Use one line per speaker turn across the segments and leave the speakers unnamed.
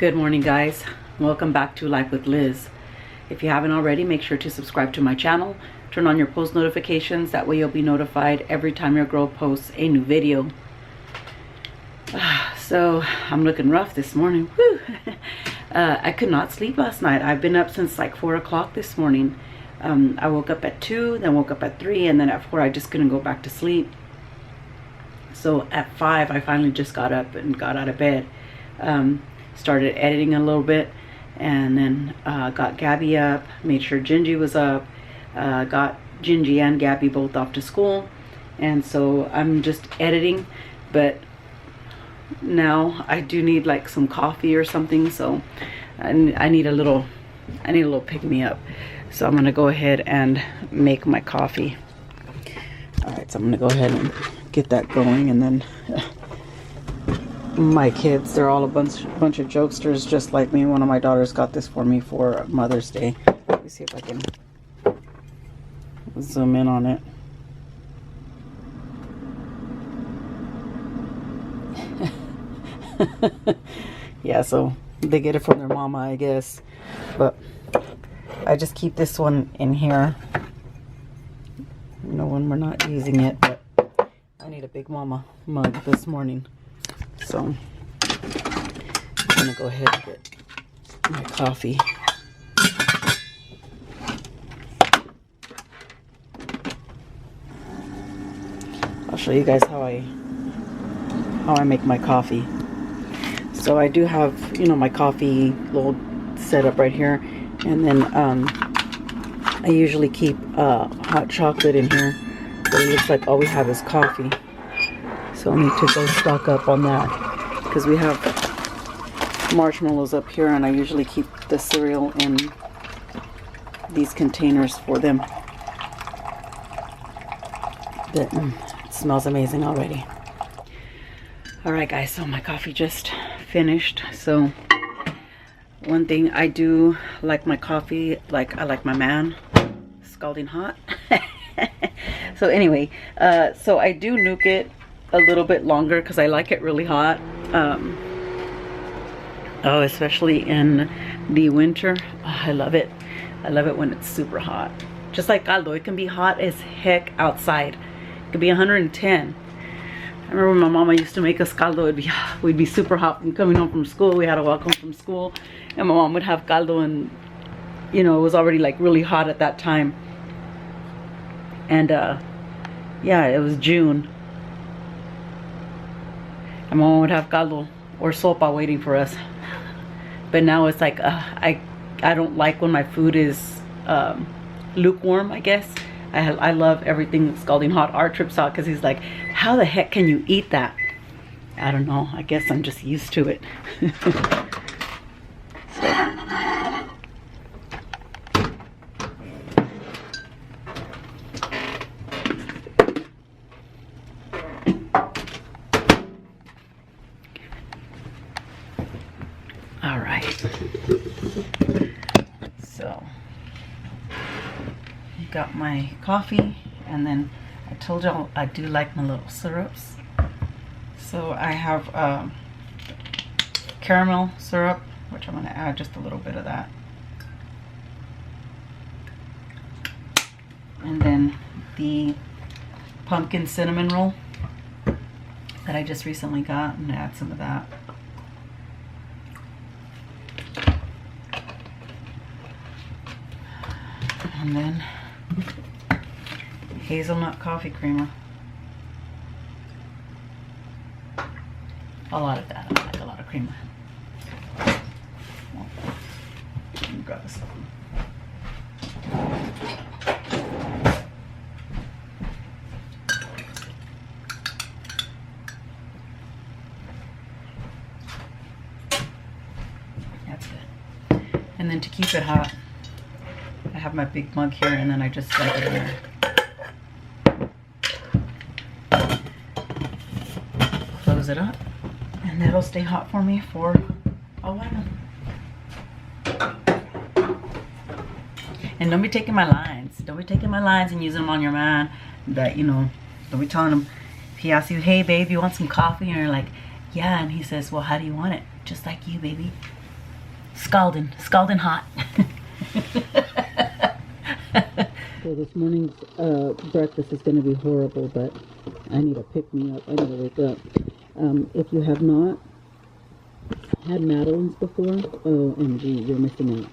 Good morning, guys. Welcome back to Life with Liz. If you haven't already, make sure to subscribe to my channel. Turn on your post notifications. That way you'll be notified every time your girl posts a new video. So I'm looking rough this morning. Woo. I could not sleep last night. I've been up since like 4 o'clock this morning. I woke up at 2, then woke up at 3, and then at 4 I just couldn't go back to sleep. So at 5 I finally just got up and got out of bed. Started editing a little bit, and then got Gabby up, made sure Gingy was up, got Gingy and Gabby both off to school, and so I'm just editing. But now I do need like some coffee or something, so I need a little pick-me-up. So I'm gonna go ahead and make my coffee. All right, so I'm gonna go ahead and get that going, and then my kids, they're all a bunch of jokesters just like me. One of my daughters got this for me for Mother's Day. Let me see if I can zoom in on it. Yeah, so they get it from their mama, I guess, but I just keep this one in here, you know, when we're not using it. But I need a Big Mama mug this morning, so I'm gonna go ahead and get my coffee. I'll show you guys how I make my coffee. So I do have, you know, my coffee little setup right here, and then I usually keep hot chocolate in here, but it looks like all we have is coffee. So I need to go stock up on that, because we have marshmallows up here, and I usually keep the cereal in these containers for them. But it smells amazing already. Alright guys, so my coffee just finished. So one thing, I do like my coffee, like I like my man scalding hot. So anyway, so I do nuke it a little bit longer because I like it really hot. Oh, especially in the winter. Oh, I love it. I love it when it's super hot. Just like caldo, it can be hot as heck outside. It could be 110. I remember when my mama used to make us caldo, we'd be super hot from coming home from school. We had to walk home from school, and my mom would have caldo, and you know, it was already like really hot at that time. And yeah, it was June, and my mom would have caldo or sopa waiting for us. But now it's like I don't like when my food is lukewarm, I guess. I love everything scalding hot. Art trips out because he's like, how the heck can you eat that? I don't know. I guess I'm just used to it. All right. So got my coffee, and then I told y'all I do like my little syrups. So I have caramel syrup, which I'm going to add just a little bit of that, and then the pumpkin cinnamon roll that I just recently got, and add some of that. And then hazelnut coffee creamer. A lot of that. I like a lot of creamer. Let me grab this one. That's good. And then to keep it hot, I have my big mug here, and then I just dump it in there. Close it up, and that'll stay hot for me for a while. And don't be taking my lines. Don't be taking my lines and using them on your man. That, you know, don't be telling him, if he asks you, hey babe, you want some coffee? And you're like, yeah, and he says, well, how do you want it? Just like you, baby. Scalding hot. So this morning's breakfast is going to be horrible, but I need to pick me up. I need to wake up. If you have not had Madeline's before, OMG, you're missing out.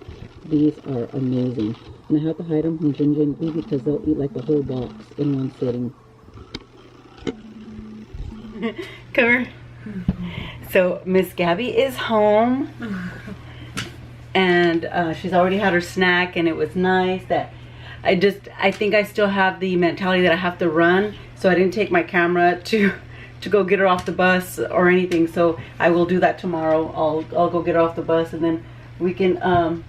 These are amazing. And I have to hide them from Ginger and Gabby because they'll eat like the whole box in one sitting. Come here. So Miss Gabby is home. And she's already had her snack, and it was nice that I think I still have the mentality that I have to run, so I didn't take my camera to go get her off the bus or anything. So I will do that tomorrow. I'll go get her off the bus, and then we can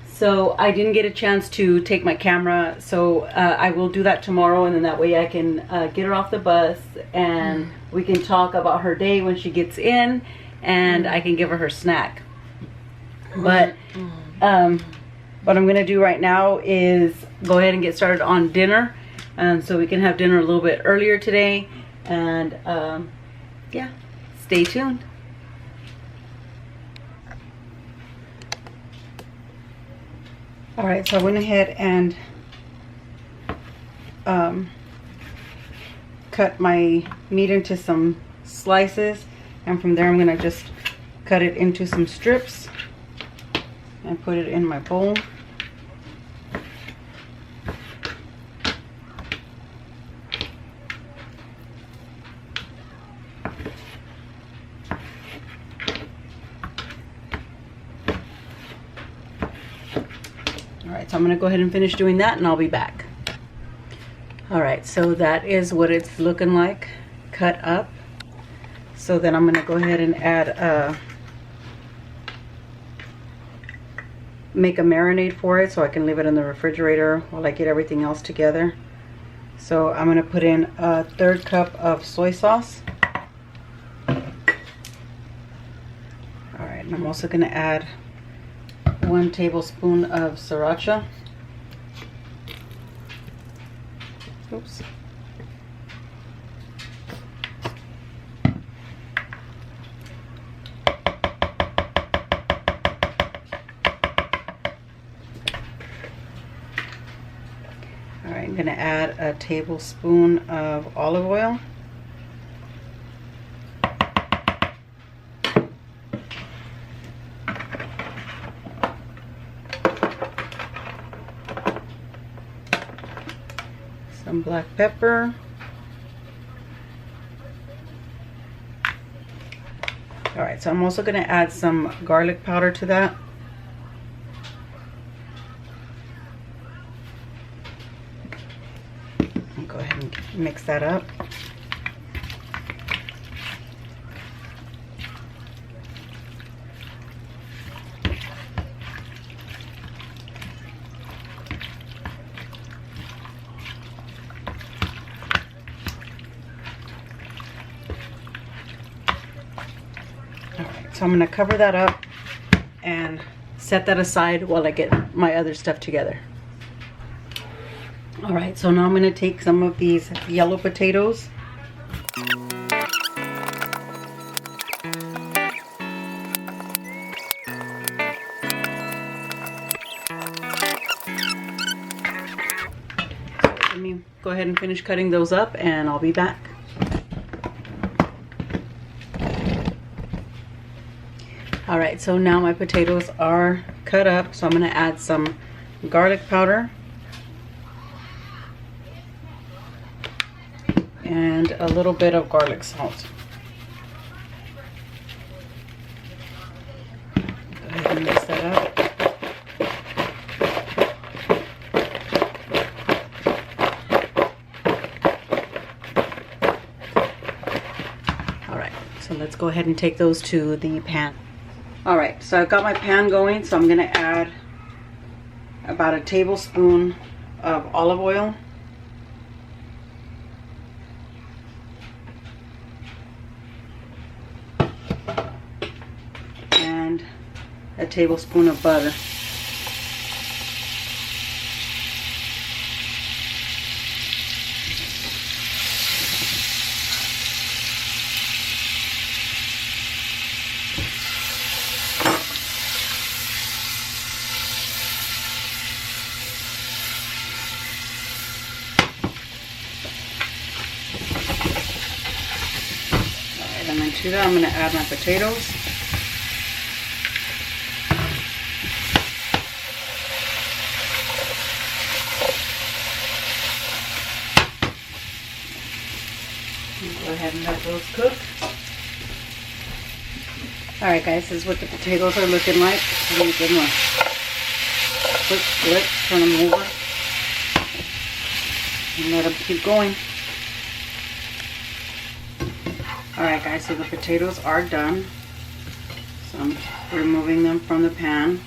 so I didn't get a chance to take my camera, so I will do that tomorrow, and then that way I can get her off the bus, and we can talk about her day when she gets in, and I can give her snack. But what I'm gonna do right now is go ahead and get started on dinner, so we can have dinner a little bit earlier today. And yeah, stay tuned. All right, so I went ahead and cut my meat into some slices, and from there I'm gonna just cut it into some strips and put it in my bowl. Alright, so I'm going to go ahead and finish doing that, and I'll be back. Alright, so that is what it's looking like cut up. So then I'm going to go ahead and add make a marinade for it so I can leave it in the refrigerator while I get everything else together. So I'm going to put in a 1/3 cup of soy sauce. Alright, and I'm also going to add 1 tablespoon of sriracha. Oops. Alright, I'm going to add a tablespoon of olive oil. Some black pepper. Alright, so I'm also going to add some garlic powder to that. I'll go ahead and mix that up. So I'm going to cover that up and set that aside while I get my other stuff together. Alright, so now I'm going to take some of these yellow potatoes. So let me go ahead and finish cutting those up, and I'll be back. Alright, so now my potatoes are cut up, so I'm going to add some garlic powder and a little bit of garlic salt. Go ahead and mix that up. Alright, so let's go ahead and take those to the pan. Alright, so I've got my pan going, so I'm going to add about a tablespoon of olive oil. And a tablespoon of butter. And then to that, I'm going to add my potatoes. Go ahead and let those cook. Alright guys, this is what the potatoes are looking like. I'm going to give them a quick flip, turn them over, and let them keep going. Alright guys, so the potatoes are done. So I'm removing them from the pan.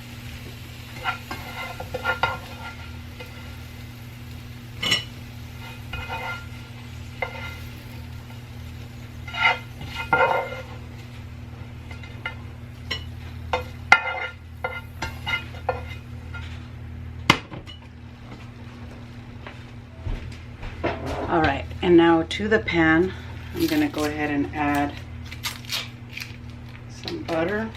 Alright, and now to the pan, I'm going to go ahead and add some butter.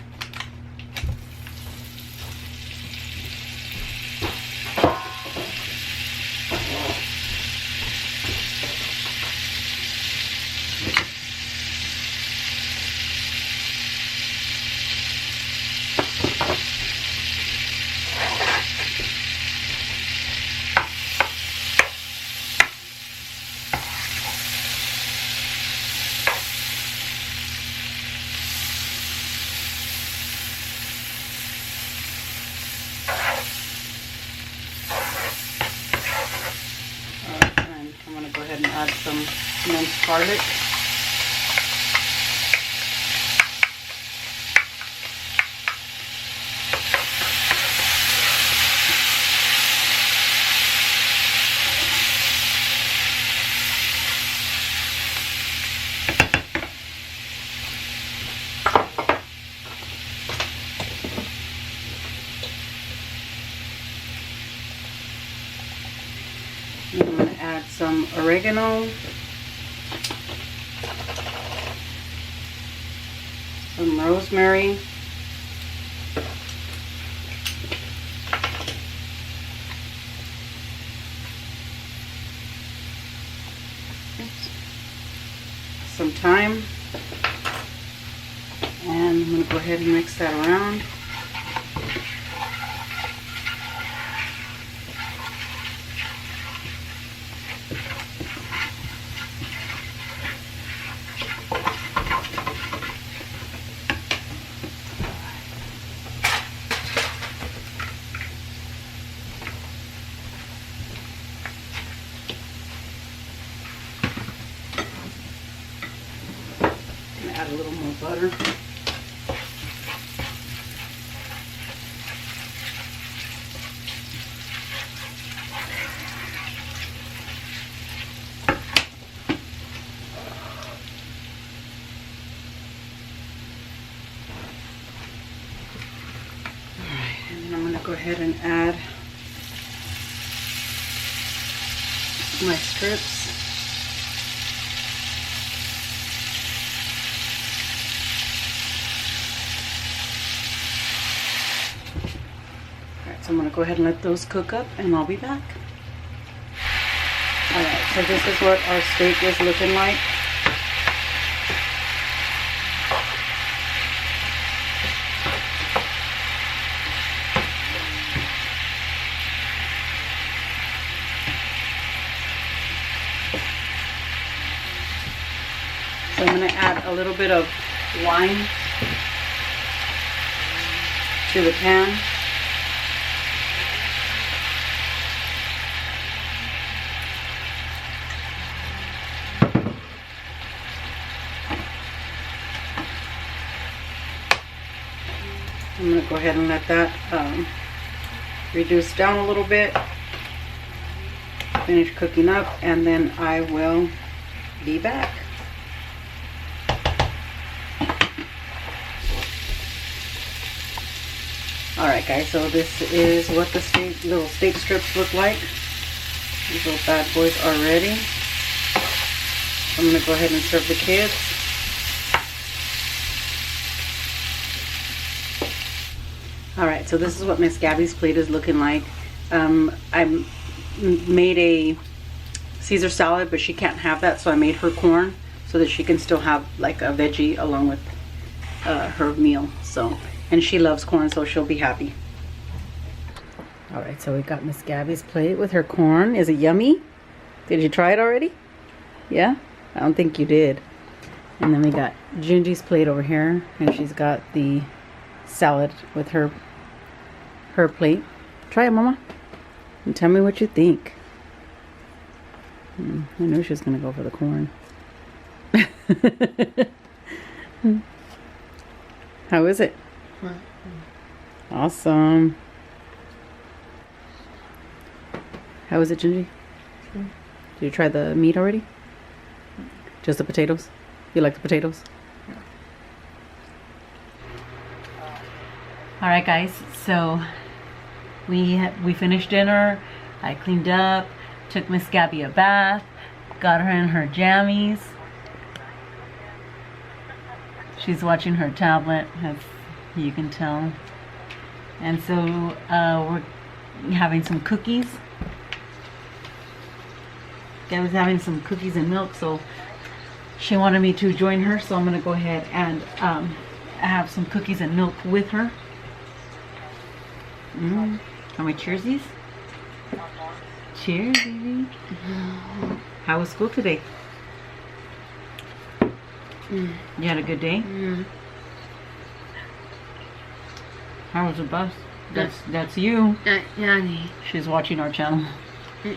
And add some minced garlic. And I'm going to add some oregano, some rosemary, some thyme, and I'm going to go ahead and mix that around. Add a little more butter. Alright, and then I'm going to go ahead and add my strips. So I'm going to go ahead and let those cook up and I'll be back. Alright, so this is what our steak is looking like. So I'm going to add a little bit of wine to the pan. I'm going to go ahead and let that reduce down a little bit, finish cooking up, and then I will be back. Alright guys, so this is what the little steak strips look like. These little bad boys are ready. I'm going to go ahead and serve the kids. Alright, so this is what Miss Gabby's plate is looking like. I made a Caesar salad, but she can't have that, so I made her corn. so that she can still have like a veggie along with her meal. So, and she loves corn, so she'll be happy. All right, so we got Miss Gabby's plate with her corn. Is it yummy? Did you try it already? Yeah? I don't think you did. And then we got Gingy's plate over here, and she's got the salad with her plate. Try it, Mama, and tell me what you think. I knew she was gonna go for the corn. How is it? Awesome. How is it, Gingy? Did you try the meat already? Just the potatoes? You like the potatoes? Yeah. All right, guys. So we finished dinner. I cleaned up, took Miss Gabby a bath, got her in her jammies. She's watching her tablet, as you can tell. And so we're having some cookies. Gabby's having some cookies and milk, so she wanted me to join her, so I'm gonna go ahead and have some cookies and milk with her. How many cheersies? Cheers, baby. How was school today? You had a good day? How was the bus? That's you. She's watching our channel. So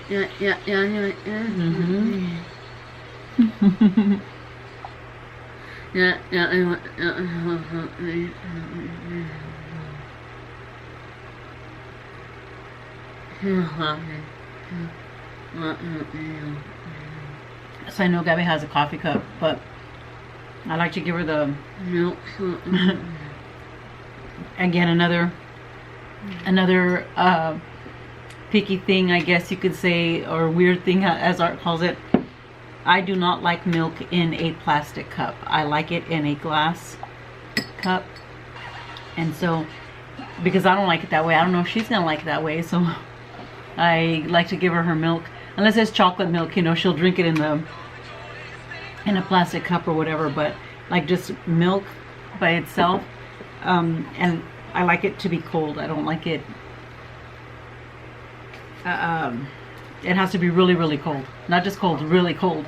I know Gabby has a coffee cup, but I like to give her the milk. Again, another picky thing, I guess you could say, or weird thing as Art calls it. I do not like milk in a plastic cup. I like it in a glass cup. And so, because I don't like it that way, I don't know if she's gonna like it that way, so I like to give her milk. Unless it's chocolate milk, you know, she'll drink it in a plastic cup or whatever, but like just milk by itself. And I like it to be cold. I don't like it. It has to be really, really cold. Not just cold, really cold,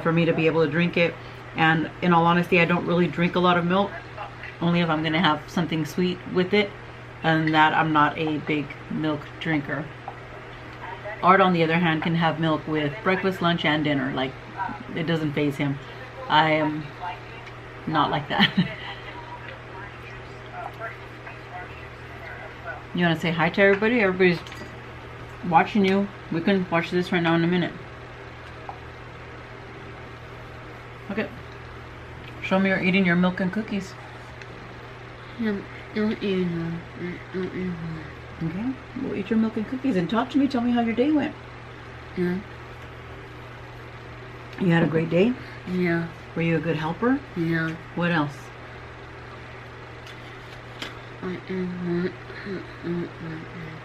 for me to be able to drink it. And in all honesty, I don't really drink a lot of milk, only if I'm gonna have something sweet with it, and that I'm not a big milk drinker. Art, on the other hand, can have milk with breakfast, lunch, and dinner. Like, it doesn't faze him. I am not like that. You want to say hi to everybody? Everybody's watching you. We can watch this right now in a minute. Okay. Show me you're eating your milk and cookies. Okay. We'll eat your milk and cookies and talk to me. Tell me how your day went. Yeah. You had a great day? Yeah. Were you a good helper? Yeah. What else?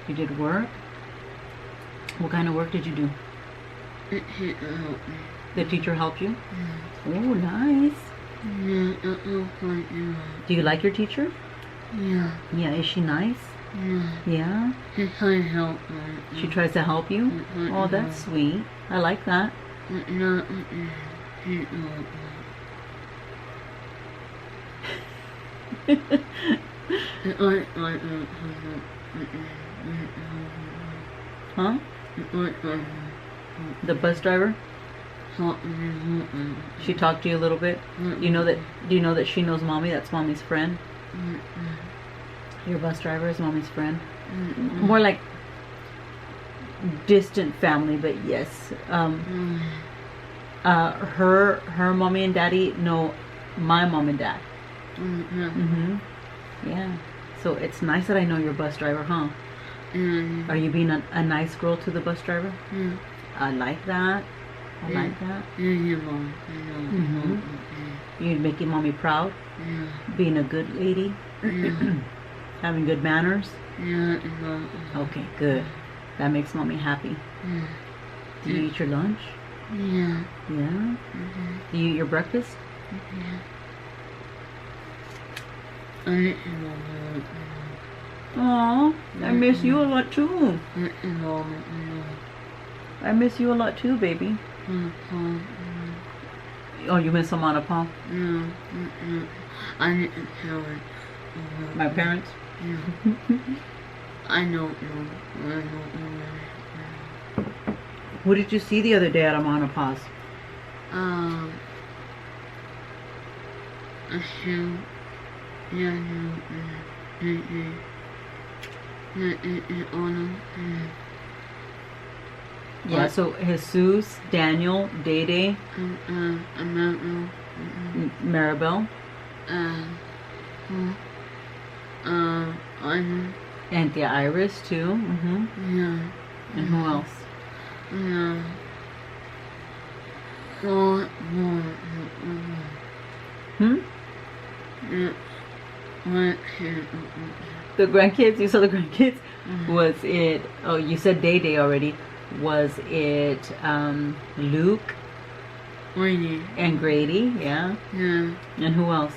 You did work? What kind of work did you do? The teacher helped you? Yeah. Oh, nice. Do you like your teacher? Yeah. Yeah, is she nice? Yeah. She tries to help me. She tries to help you? Oh, that's sweet. I like that. Huh? The bus driver? She talked to you a little bit? Do you know that she knows Mommy? That's Mommy's friend? Your bus driver is Mommy's friend? More like distant family, but yes. Her mommy and daddy know my mom and dad. Yeah. So it's nice that I know your bus driver, huh? Are you being a nice girl to the bus driver? I like that. I like that. You're making Mommy proud? Being a good lady? Having good manners? Okay, good. That makes Mommy happy. Do you eat your lunch?
Yeah.
Yeah? Do you eat your breakfast? Aw, I miss you a lot too. I miss you a lot too, baby. Oh, you miss Mama and Papa?
I didn't tell it.
My parents?
I don't know.
What did you see the other day at Mama and Papa's?
A shoe. Yeah,
Yeah, so Jesus, Daniel, Day, Maribel, and the Iris too.
Yeah.
And who else?
Yeah.
The grandkids? You saw the grandkids? Was it, oh, you said Day already. Was it Luke and Grady? Yeah.
Yeah.
And who else?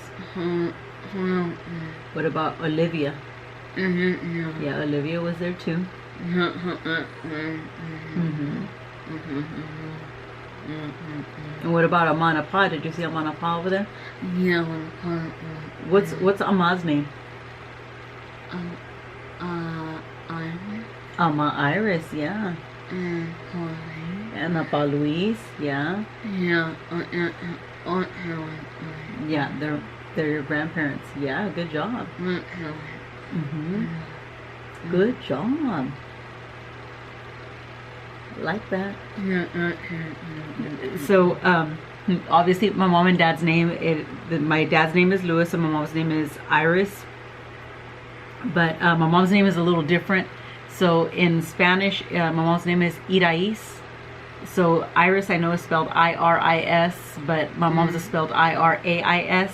What about Olivia? Yeah, Olivia was there too. And what about Amana Pa? Did you see Amana Pa over there?
Yeah.
What's Ama's name? Ama Iris, yeah. And Apa Luis, yeah.
Yeah.
Yeah, they're your grandparents. Yeah, good job. Good job. Like that. So, obviously, my mom and dad's name. My dad's name is Louis, and my mom's name is Iris. But my mom's name is a little different. So in Spanish, my mom's name is Irais. So Iris, I know is spelled I-R-I-S, but my mom's is spelled I-R-A-I-S.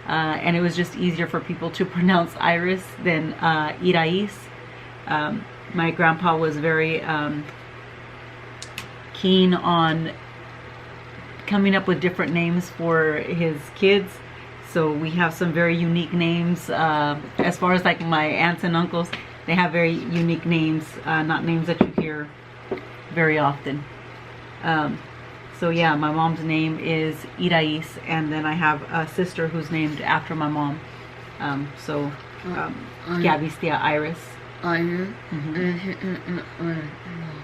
And it was just easier for people to pronounce Iris than Irais. My grandpa was very keen on coming up with different names for his kids. So we have some very unique names. As far as like my aunts and uncles, they have very unique names, not names that you hear very often. So yeah, my mom's name is Irais, and then I have a sister who's named after my mom. Gabby's the Iris.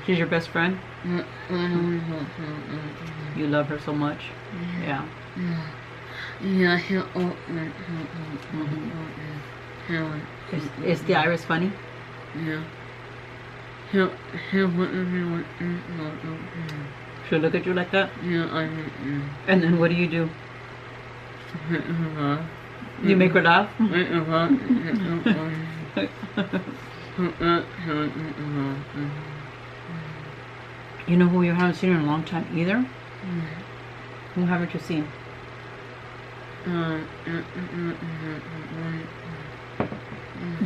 She's your best friend? You love her so much? Yeah. Is the Iris funny?
Yeah.
She'll look at you like that?
Yeah,
And then what do? You make her laugh? You know who you haven't seen in a long time either? Who haven't you seen?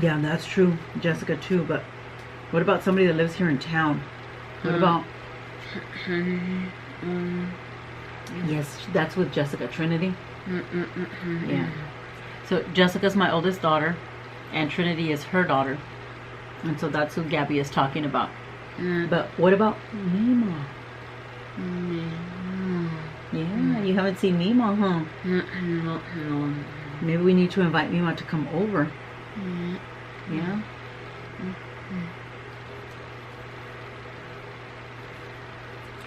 Yeah, that's true. Jessica too, but what about somebody that lives here in town? What about... Yes, that's with Jessica. Trinity? Yeah. So Jessica's my oldest daughter, and Trinity is her daughter. And so that's who Gabby is talking about. But what about Mima? Yeah, you haven't seen Mima, huh? Maybe we need to invite Mima to come over. Yeah?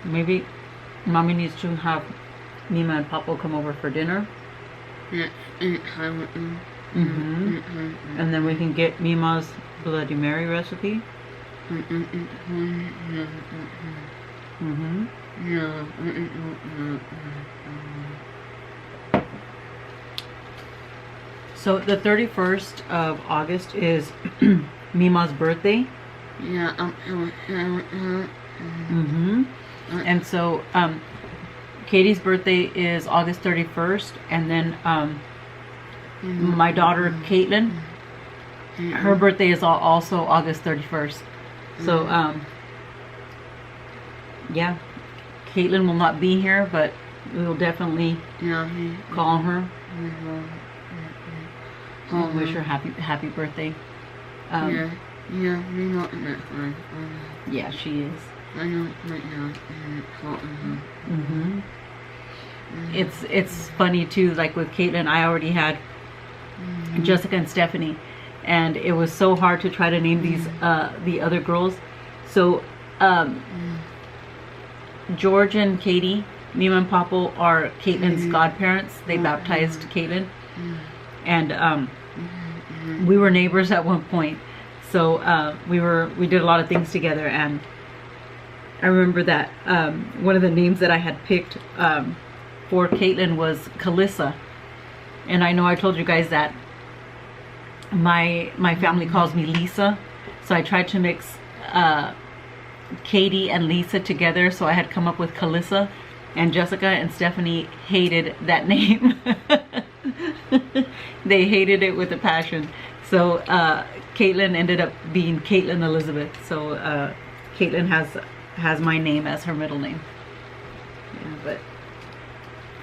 Maybe Mommy needs to have Mima and Papa come over for dinner. And then we can get Mima's Bloody Mary recipe. So the 31st of August is Mima's birthday. And so Katie's birthday is August 31st, and then my daughter Caitlin, her birthday is also August 31st. So yeah, Caitlin will not be here, but we will definitely call her. Wish her happy birthday.
Yeah, we not in that one.
Yeah, she is.
I know right now.
It's funny too. Like with Caitlin, I already had Jessica and Stephanie, and it was so hard to try to name these the other girls. So George and Katie, Mima and Papa, are Caitlin's godparents. They baptized Caitlin, and we were neighbors at one point. So we did a lot of things together, and I remember that one of the names that I had picked for Caitlin was Calissa. And I know I told you guys that my family calls me Lisa, so I tried to mix Katie and Lisa together, so I had come up with Calissa, and Jessica and Stephanie hated that name. They hated it with a passion. So Caitlin ended up being Caitlin Elizabeth. So Caitlin has my name as her middle name. Yeah, but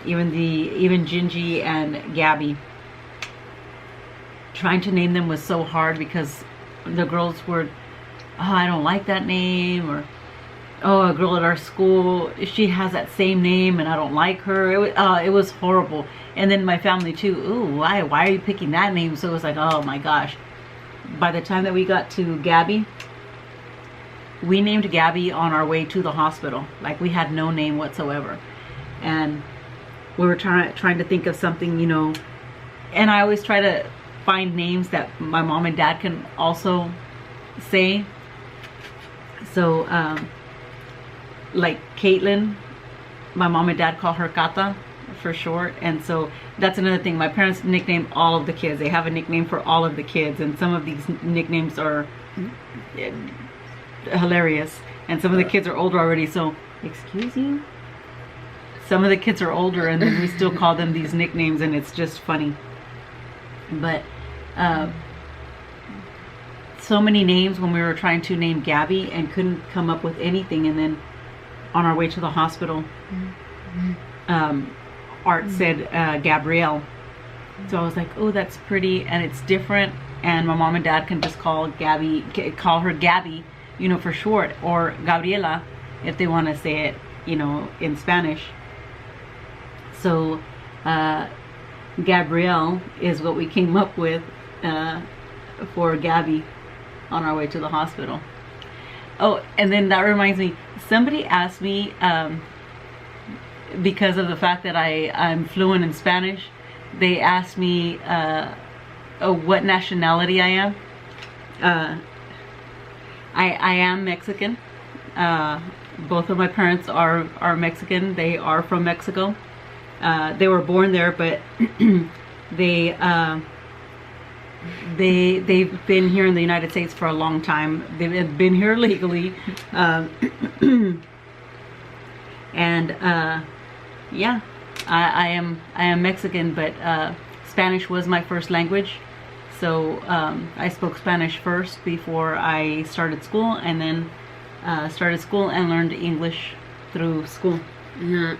even Gingy and Gabby, trying to name them was so hard because the girls were, oh, I don't like that name, or oh, a girl at our school, she has that same name and I don't like her. It was horrible. And then my family too, ooh, why are you picking that name? So it was like, oh my gosh. By the time that we got to Gabby, we named Gabby on our way to the hospital. Like, we had no name whatsoever, and we were trying to think of something, you know, and I always try to find names that my mom and dad can also say. So like Caitlin, my mom and dad call her Kata for short, and so that's another thing. My parents nickname all of the kids. They have a nickname for all of the kids, and some of these nicknames are hilarious, and some of the kids are older already. So, excuse you? Some of the kids are older, and then we still call them these nicknames, and it's just funny. But so many names when we were trying to name Gabby and couldn't come up with anything, and then on our way to the hospital, Art said Gabrielle. So I was like, oh, that's pretty, and it's different, and my mom and dad can just call her Gabby, you know, for short, or Gabriela if they want to say it, you know, in Spanish. So Gabrielle is what we came up with for Gabby on our way to the hospital. Oh, and then that reminds me, somebody asked me, because of the fact that I'm fluent in Spanish, they asked me what nationality I am. I am Mexican. Both of my parents are Mexican. They are from Mexico. They were born there, but they've been here in the United States for a long time. They've been here legally, and yeah, I am Mexican, but Spanish was my first language, so I spoke Spanish first before I started school, and then started school and learned English through school. You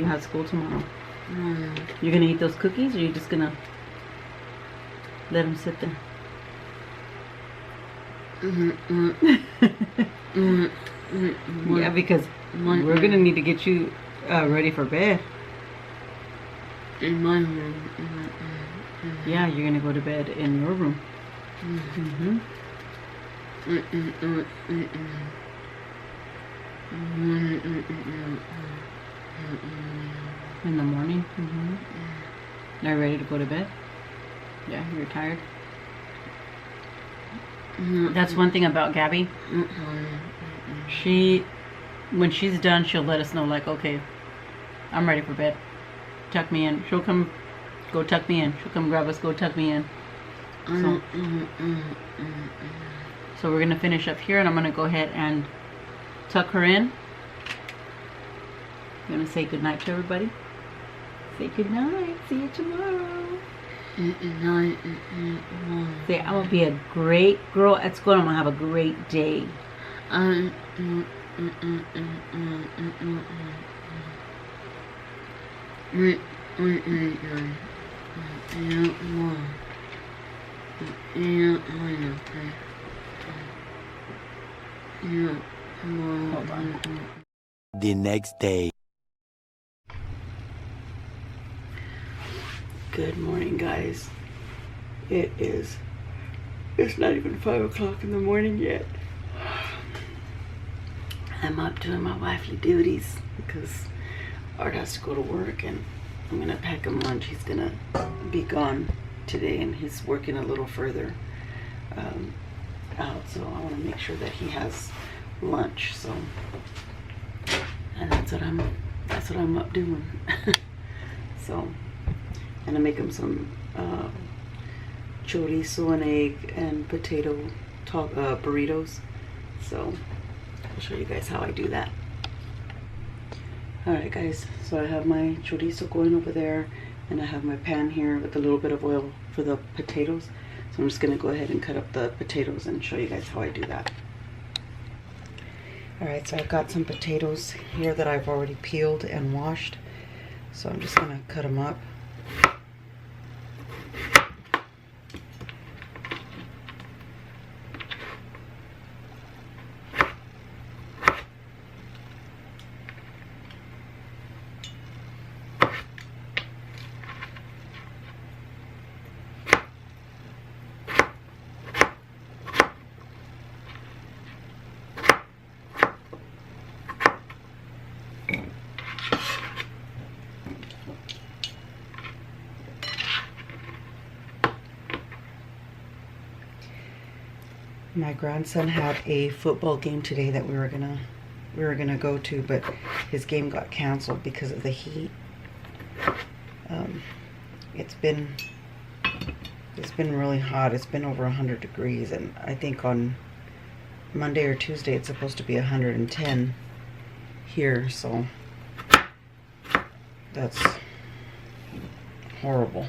have school tomorrow. You're gonna eat those cookies, or you're just gonna let them sit there? Yeah, because we're gonna need to get you ready for bed.
In my room.
Yeah, you're gonna go to bed in your room. In the morning. Are you ready to go to bed? Yeah, you're tired. That's one thing about Gabby. When she's done, she'll let us know, like, okay, I'm ready for bed. Tuck me in. She'll come, go tuck me in. She'll come grab us, go tuck me in. So we're gonna finish up here, and I'm gonna go ahead and tuck her in. I'm gonna say goodnight to everybody. Say goodnight. See you tomorrow. Say, I'm gonna be a great girl at school. I'm gonna have a great day. Hold on.
The next day.
Good morning, guys. It's not even 5 o'clock in the morning yet. I'm up doing my wifely duties because Art has to go to work, and I'm gonna pack him lunch. He's gonna be gone today, and he's working a little further out, so I want to make sure that he has lunch. So, and that's what I'm up doing. So, I'm gonna make him some chorizo and egg and potato burritos. So I'll show you guys how I do that. Alright guys, so I have my chorizo going over there, and I have my pan here with a little bit of oil for the potatoes. So I'm just going to go ahead and cut up the potatoes and show you guys how I do that. Alright, so I've got some potatoes here that I've already peeled and washed. So I'm just going to cut them up. My grandson had a football game today that we were gonna go to, but his game got canceled because of the heat. It's been really hot. It's been over 100 degrees, and I think on Monday or Tuesday it's supposed to be 110 here, so that's horrible.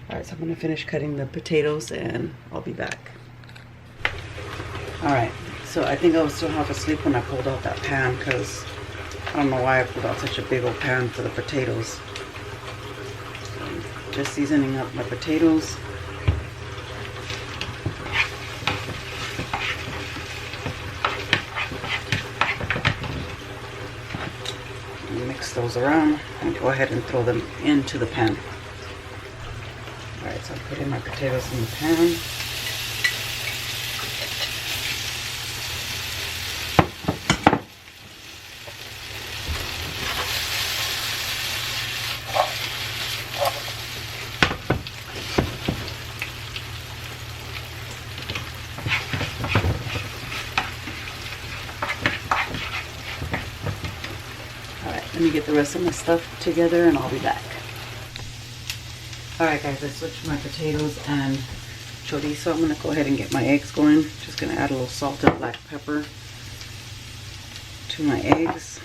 Alright, so I'm going to finish cutting the potatoes and I'll be back. Alright, so I think I was still half asleep when I pulled out that pan, because I don't know why I pulled out such a big old pan for the potatoes. So I'm just seasoning up my potatoes. Mix those around and go ahead and throw them into the pan. Alright, so I'm putting my potatoes in the pan. Alright, let me get the rest of my stuff together and I'll be back. Alright guys, I switched my potatoes and chorizo. I'm going to go ahead and get my eggs going. Just going to add a little salt and black pepper to my eggs.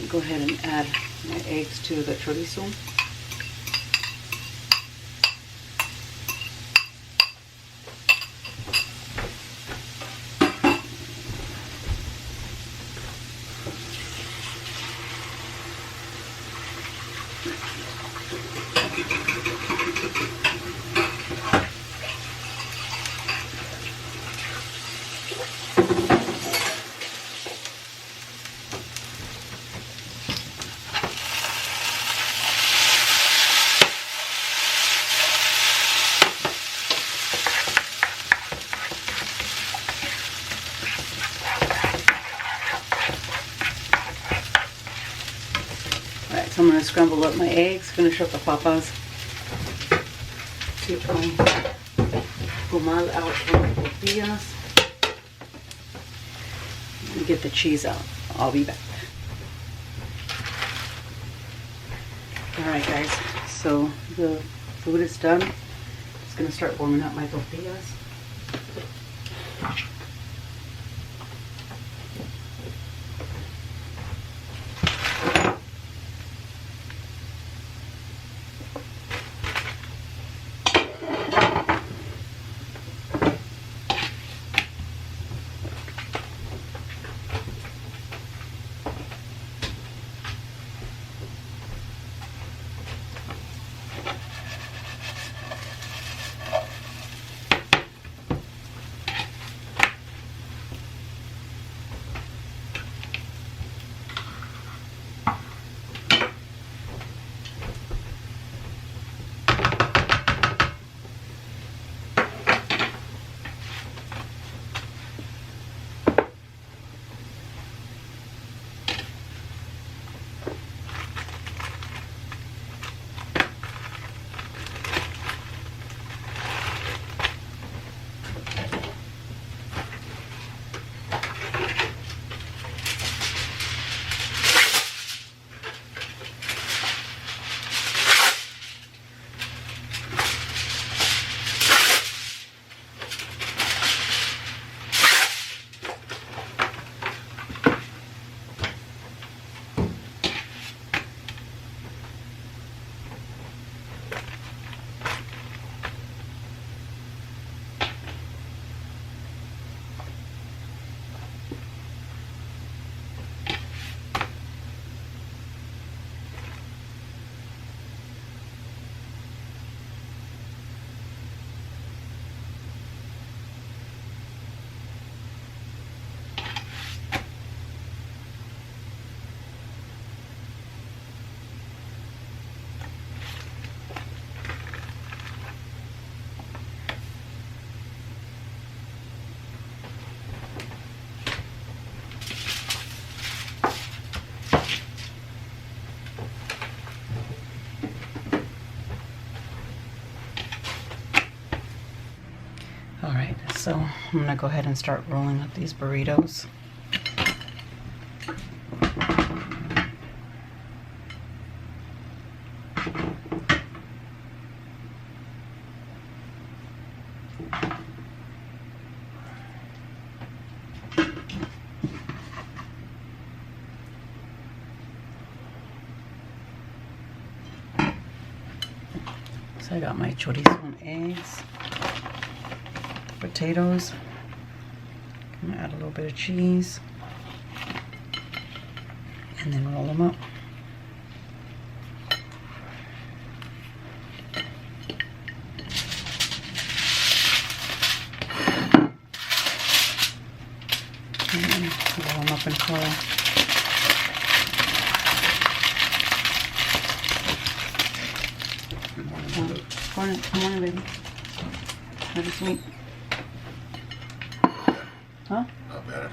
Go ahead and add my eggs to the chorizo. scramble up my eggs, finish up the papas. Take my comal out from the tortillas. And get the cheese out. I'll be back. Alright guys, so the food is done. Just gonna start warming up my tortillas. Alright, so I'm gonna go ahead and start rolling up these burritos. So I got my chorizo and eggs, potatoes. I'm gonna add a little bit of cheese and then roll them up. And then roll them up in foil. Come on, baby. Have a sweet. Huh?
Not bad.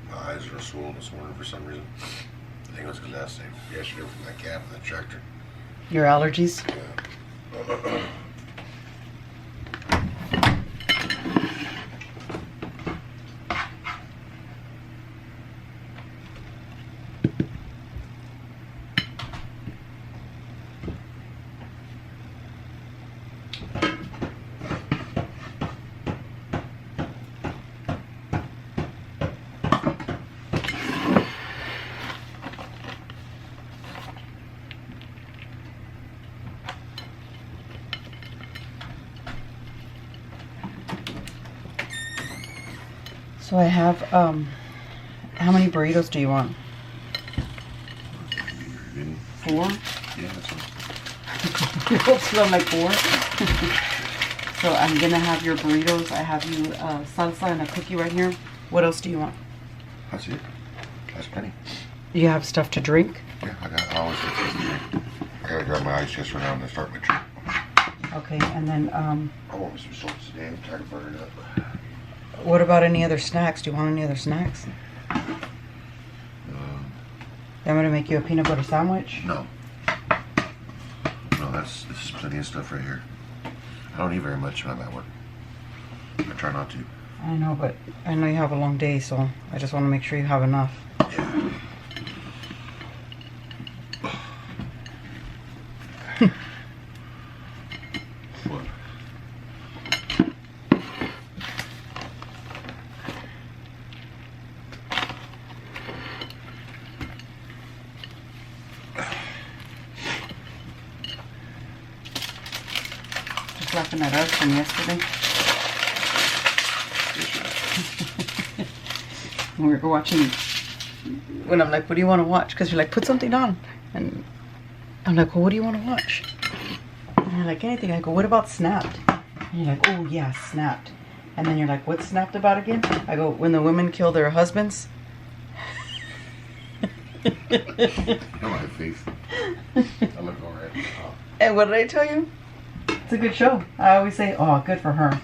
My eyes are swollen this morning for some reason. I think it was because last night, yesterday from that cab in the tractor.
Your allergies?
Yeah.
So I have, how many burritos do you want? 4?
Yeah, that's fine.
You both smell like 4. So I'm gonna have your burritos. I have you salsa and a cookie right here. What else do you want?
That's it. That's plenty.
You have stuff to drink?
Yeah, I always get this drink. I gotta grab my ice chest right now and then start my trip.
Okay, and then
I want me some salsa today. I'm tired of burning up.
what about any other snacks? Do you want any other snacks? I'm gonna make you a peanut butter sandwich.
No. this is plenty of stuff right here. I don't eat very much when I'm at work. I try not to.
I know, but I know you have a long day, so I just want to make sure you have enough.
Yeah. What?
Just laughing at us from yesterday. When we were watching, when I'm like, what do you want to watch? Because you're like, put something on. And I'm like, well, what do you want to watch? And you're like, anything. I go, what about Snapped? And you're like, oh yeah, Snapped. And then you're like, what's Snapped about again? I go, when the women kill their husbands.
My face. I look alright. Oh.
And what did I tell you? It's a good show. I always say, oh, good for her.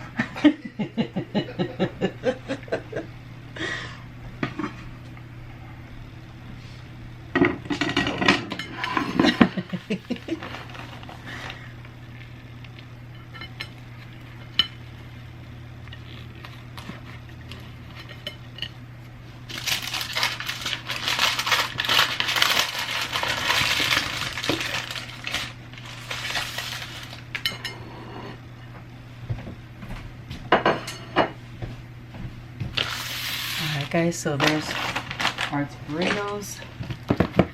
Alright guys, so there's Art's burritos,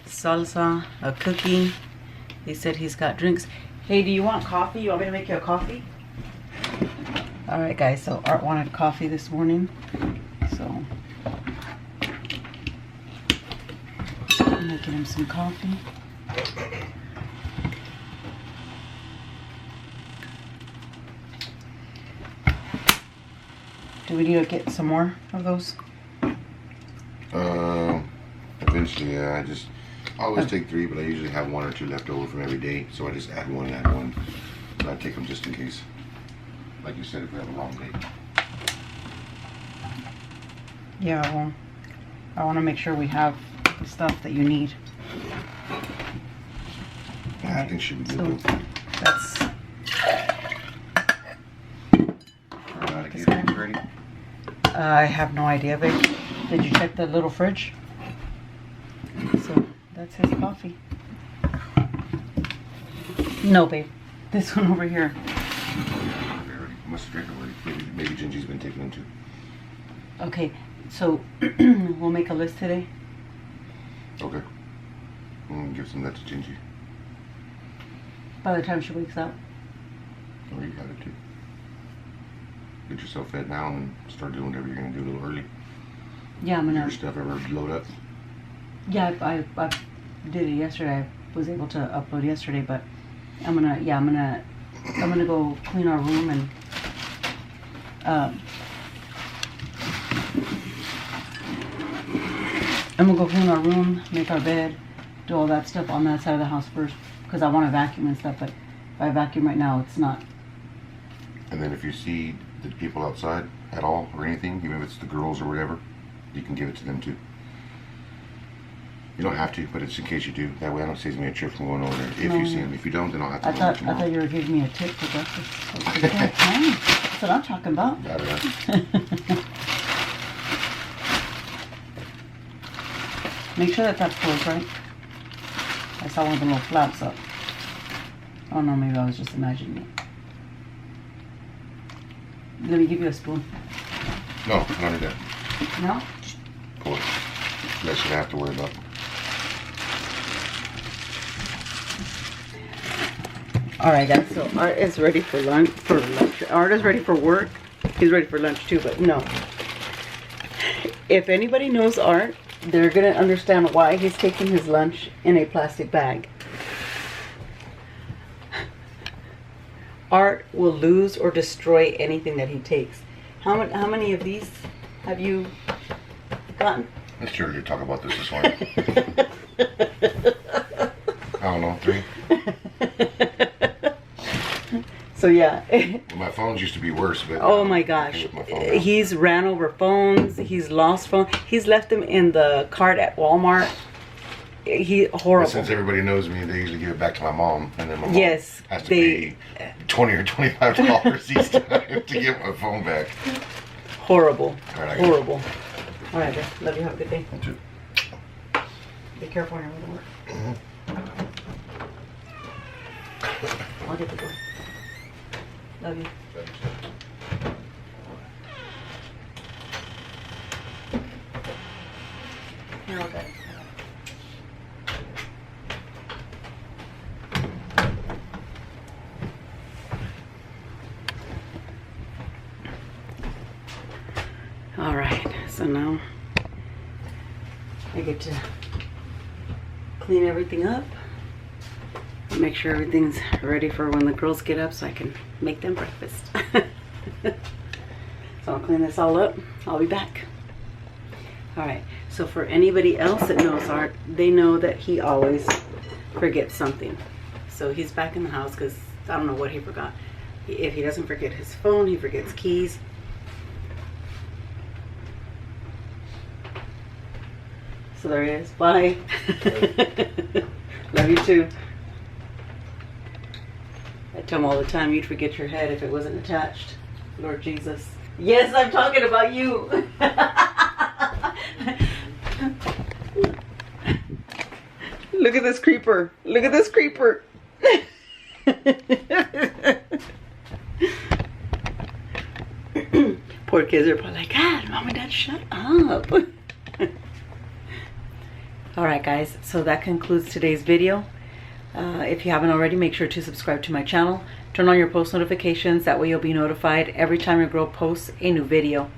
salsa, a cookie. He said he's got drinks. Hey, do you want coffee? You want me to make you a coffee? Alright guys, so Art wanted coffee this morning. So I'm making him some coffee. Do we need to get some more of those?
Eventually, yeah. I always take 3, but I usually have 1 or 2 left over from every day, so I just add one. But I take them just in case. Like you said, if we have a long day.
Yeah, well, I want to make sure we have the stuff that you need.
Yeah, I think she would be
So
good.
that's
Get things ready.
I have no idea, babe. Did you check the little fridge? So that's his coffee. No, babe. This one over here.
Must have drank already. Maybe Gingy's been taken into.
Okay, so we'll make a list today.
Okay. Give some of that to Gingy.
By the time she wakes up.
Or you got it too. Get yourself fed now and start doing whatever you're going to do a little early.
Yeah, I'm gonna.
Your stuff ever load up?
Yeah, I did it yesterday. I was able to upload yesterday, but I'm gonna go clean our room and I'm gonna go clean our room, make our bed, do all that stuff on that side of the house first, because I want to vacuum and stuff. But if I vacuum right now, it's not.
And then if you see the people outside at all or anything, even if it's the girls or whatever, you can give it to them too. You don't have to, but it's in case you do. That way I don't save me a trip from going over there. If you see them. If you don't, then I'll have to
I
go
thought
tomorrow.
you were giving me a tip for breakfast. I was like, yeah, that's what I'm talking about.
I don't know.
Make sure that that's closed, right? I saw one of the little flaps up. Oh no, maybe I was just imagining it. Let me give you a spoon.
No, I don't need that.
No?
Pull it. That should have to worry about.
Alright guys, so Art is ready for lunch. Art is ready for work. He's ready for lunch too, but no. If anybody knows Art, they're going to understand why he's taking his lunch in a plastic bag. Art will lose or destroy anything that he takes. How many of these have you gotten?
Let's sure to talk about this morning. I don't know, 3.
So yeah.
Well, my phones used to be worse, but
Oh my gosh. He's ran over phones. He's lost phones. He's left them in the cart at Walmart. He horrible.
But since everybody knows me, they usually give it back to my mom, and then my mom
Yes,
has to pay $20 or $25 each time to get my phone back.
Horrible.
All right,
Horrible. All right, babe. Love you. Have a good day.
You too.
Be careful when you're going to work. I'll get the door. Love you. You're okay. All right, so now I get to clean everything up, make sure everything's ready for when the girls get up so I can make them breakfast. So I'll clean this all up. I'll be back. All right, so for anybody else that knows Art, they know that he always forgets something. So he's back in the house because I don't know what he forgot. If he doesn't forget his phone, he forgets keys. So there he is. Bye. Love you too. I tell him all the time, you'd forget your head if it wasn't attached. Lord Jesus. Yes, I'm talking about you. Look at this creeper. Look at this creeper. Poor kids are probably like, God, Mom and Dad, shut up. Alright guys, so that concludes today's video. If you haven't already, make sure to subscribe to my channel. Turn on your post notifications, that way you'll be notified every time your girl posts a new video.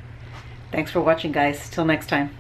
Thanks for watching guys, till next time.